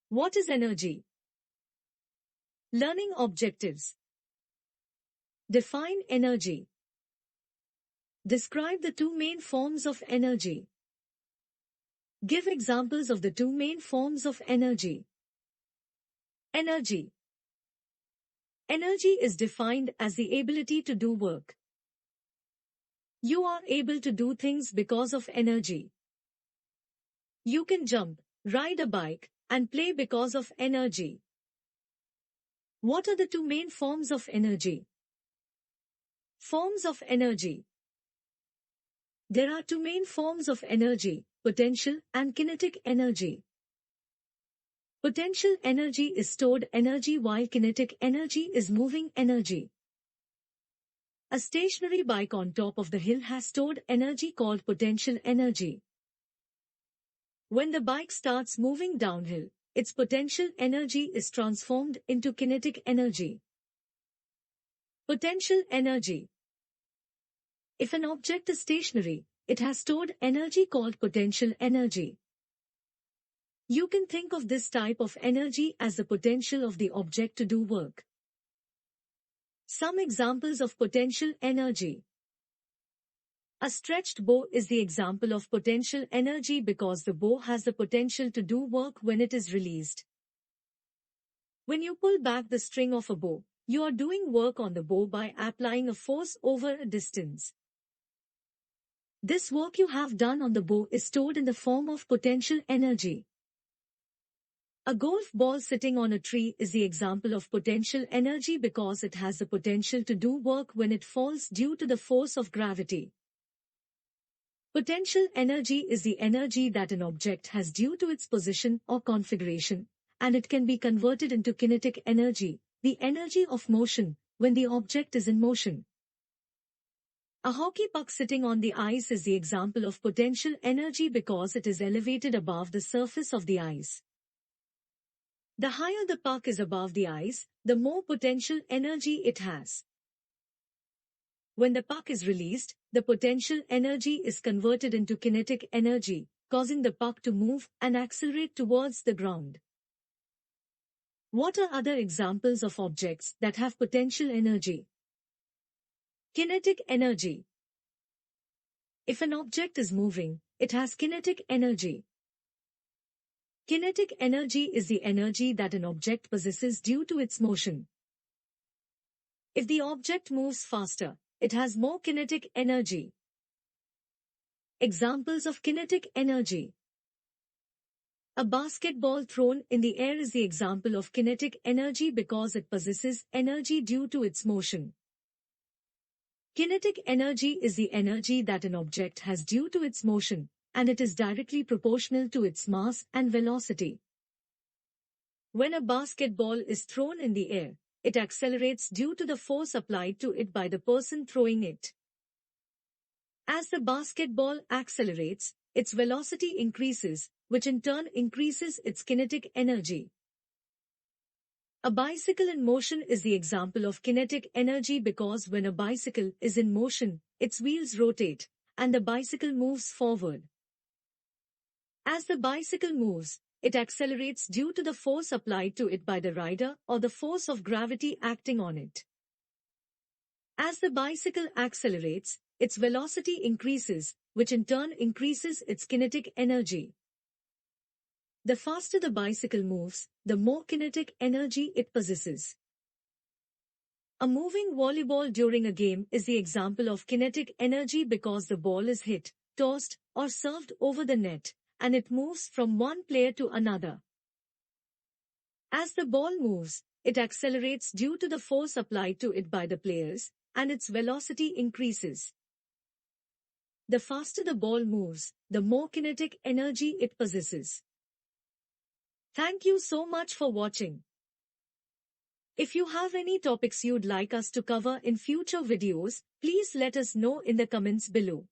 What is energy? Learning objectives. Define energy. Describe the two main forms of energy. Give examples of the two main forms of energy. Energy. Energy is defined as the ability to do work. You are able to do things because of energy. You can jump, ride a bike, and play because of energy. What are the two main forms of energy? Forms of energy. There are two main forms of energy, potential and kinetic energy. Potential energy is stored energy while kinetic energy is moving energy. A stationary bike on top of the hill has stored energy called potential energy. When the bike starts moving downhill, its potential energy is transformed into kinetic energy. Potential energy. If an object is stationary, it has stored energy called potential energy. You can think of this type of energy as the potential of the object to do work. Some examples of potential energy. A stretched bow is the example of potential energy because the bow has the potential to do work when it is released. When you pull back the string of a bow, you are doing work on the bow by applying a force over a distance. This work you have done on the bow is stored in the form of potential energy. A golf ball sitting on a tree is the example of potential energy because it has the potential to do work when it falls due to the force of gravity. Potential energy is the energy that an object has due to its position or configuration, and it can be converted into kinetic energy, the energy of motion, when the object is in motion. A hockey puck sitting on the ice is the example of potential energy because it is elevated above the surface of the ice. The higher the puck is above the ice, the more potential energy it has. When the puck is released, the potential energy is converted into kinetic energy, causing the puck to move and accelerate towards the ground. What are other examples of objects that have potential energy? Kinetic energy. If an object is moving, it has kinetic energy. Kinetic energy is the energy that an object possesses due to its motion. If the object moves faster, it has more kinetic energy. Examples of kinetic energy. A basketball thrown in the air is the example of kinetic energy because it possesses energy due to its motion. Kinetic energy is the energy that an object has due to its motion, and it is directly proportional to its mass and velocity. When a basketball is thrown in the air, it accelerates due to the force applied to it by the person throwing it. As the basketball accelerates, its velocity increases, which in turn increases its kinetic energy. A bicycle in motion is the example of kinetic energy because when a bicycle is in motion, its wheels rotate, and the bicycle moves forward. As the bicycle moves, it accelerates due to the force applied to it by the rider or the force of gravity acting on it. As the bicycle accelerates, its velocity increases, which in turn increases its kinetic energy. The faster the bicycle moves, the more kinetic energy it possesses. A moving volleyball during a game is the example of kinetic energy because the ball is hit, tossed, or served over the net, and it moves from one player to another. As the ball moves, it accelerates due to the force applied to it by the players, and its velocity increases. The faster the ball moves, the more kinetic energy it possesses. Thank you so much for watching. If you have any topics you'd like us to cover in future videos, please let us know in the comments below.